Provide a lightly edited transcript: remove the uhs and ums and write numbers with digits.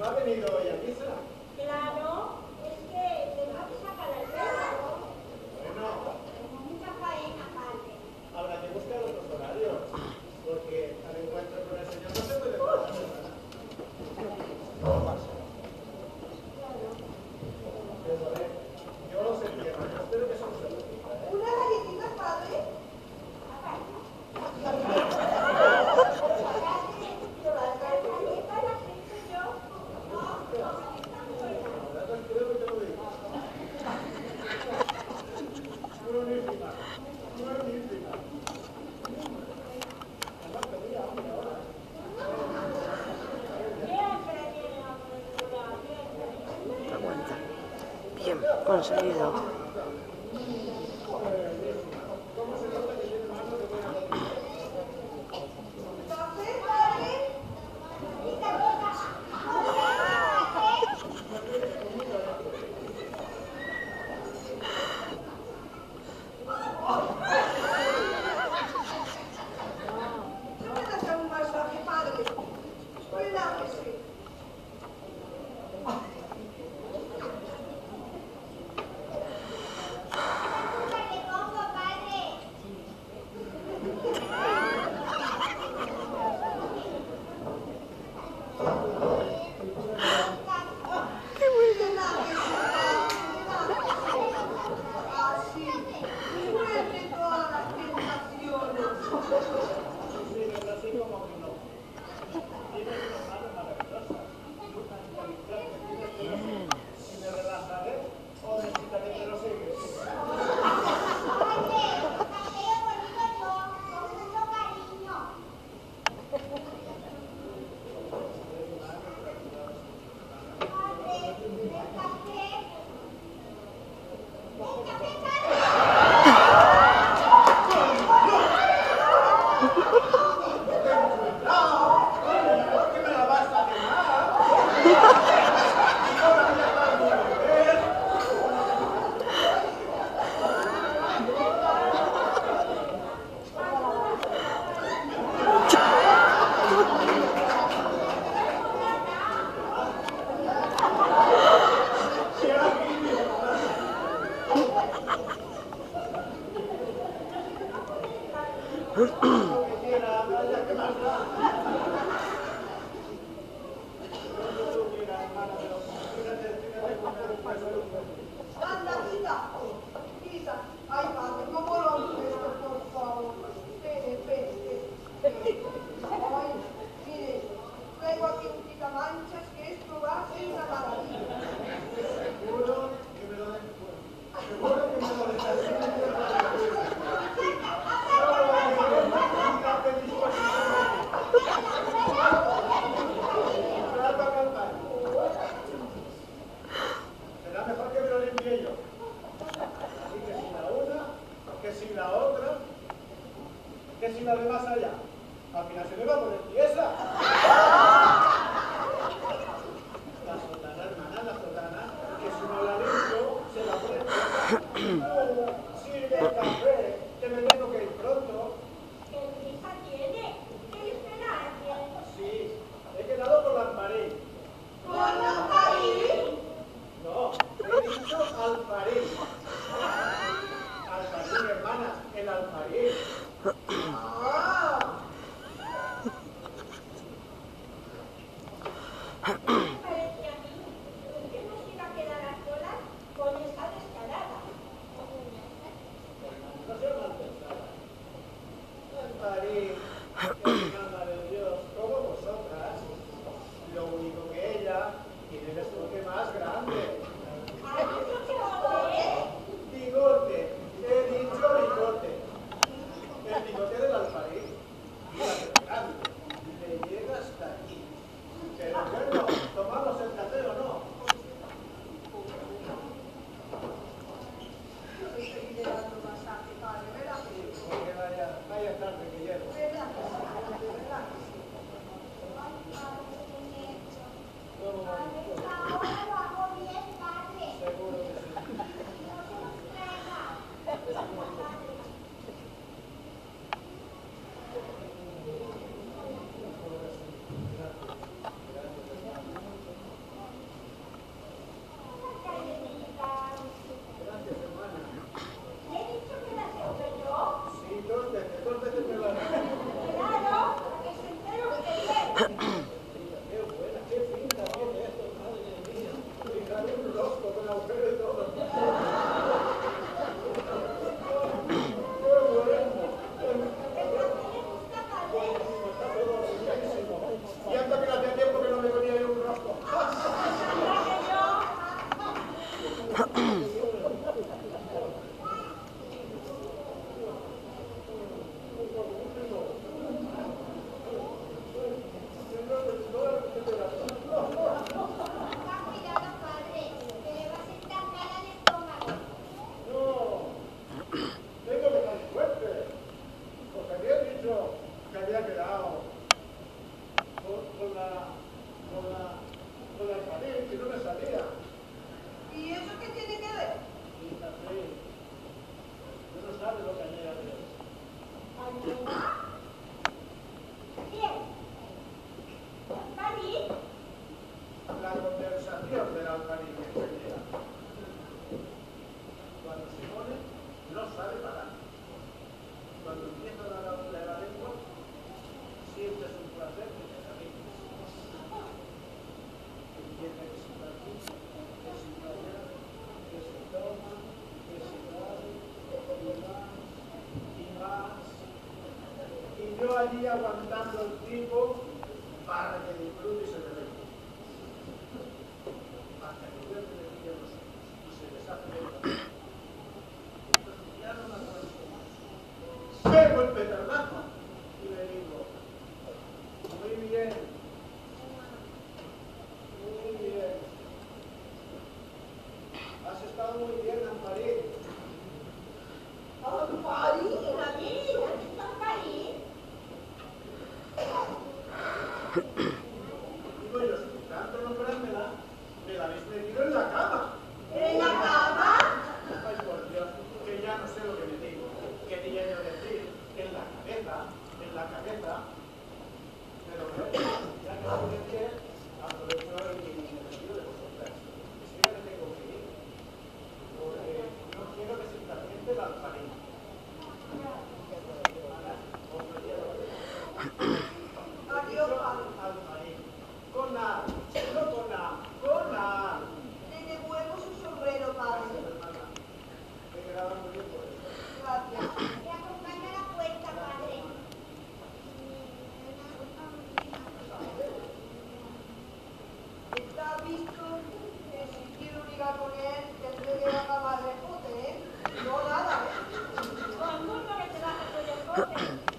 ¿No ha venido hoy a misa? Claro, es que tengo que sacar el perro. Bueno, Tengo mucha faena, padre. habrá que buscar otros horarios, porque al encuentro con el Señor no se puede pasar semana. No pasa. Yo los entiendo, yo espero que eso no se repita, ¿eh? ¿Una galletita, padre? Aguanta. Bien, conseguido. ¿No me das un masaje, padre? Relájese. Así, suelte todas las tentaciones. Sí, es así como que no. Tienes una mano maravillosa. Y me relajaré o necesitaré que lo sigas. ¿Por qué me la vas a quemar? Anda, quita. Quita. Ay, padre, no rompes esto, por favor. Espere. Ay, mire, traigo aquí un quitamanchas que esto va a ser una maravilla. Seguro que me lo dejas. Seguro que me lo dejas. Será mejor que me lo limpie yo. Así que si la una, que si la otra, que si la de más allá. Al final se me va a poner tiesa. La sotana, hermana, la sotana, que si no la limpio, se la pone tiesa. Sirve el café, que me tengo que ir pronto. ¿Qué prisa tiene? ¿Qué espera alguien? Sí, he quedado con la Alfarín. ¿Con Alfarín? No, he dicho Alfarín. Alfarín, hermana, el Alfarín. Ah, Me parece a mí que nos iba a quedar a solas con esa descarada. No sea mal pensada. Alfarín, que es una madre de Dios, como vosotras. Lo único que ella tiene el estoque más grande. ¿Has dicho que joder? Bigote, he dicho bigote. El bigote del Alfarín. Fíjate, grande. Le llega hasta aquí. Pero bueno, tomamos el café o no. yo le seguiré dando masaje, padre, relájese. Porque vaya tarde que llego. Relájese. ¿Cómo va? Ahora lo hago bien, no me salía. ¿Y eso qué tiene que ver? Fíjate, tú no sabes lo que hay arriba. ¿Almena? ¿Quién? ¿París? La conversación del alfarín que se llega. Cuando se pone, no sabe parar. Cuando empieza a dar la lengua, siempre es un placer que te camines. Empieza que se va aquí, que se va allá, que se toma, que se da, y más. Y yo allí aguantando el tipo para que disfrute y se me venga. Hasta que yo me pilla los ojos y se deshace el camino. Entonces ya no me aguanto más. Pego el petardazo y le digo, muy bien, muy bien. Has estado muy bien, Amparí. ¡Amparí! ¿París? ¿Has estado en París? Digo yo, si tanto nombrármela, me la habéis metido en la cama. ¿En la cama? Ay, por Dios, que ya no sé lo que me digo. ¿Qué tenía yo que decir? En la cabeza. Pero bueno, ya que estoy de pie, aprovecho el inicio de vosotras. Es que ya me tengo que ir, porque no quiero que se impaciente la alfarín. Adiós, padre. Alfarín. Con A, no con A, con A. Le devuelvo su sombrero, padre. Hermana, me quedaba muy bien por eso. Gracias. Me acompaña a la puerta, padre. Está visto que si quiero ligar con él, tendré que acabar de jote, ¿eh? No nada, ¿eh? Con mucho que te vas a hacer el coche.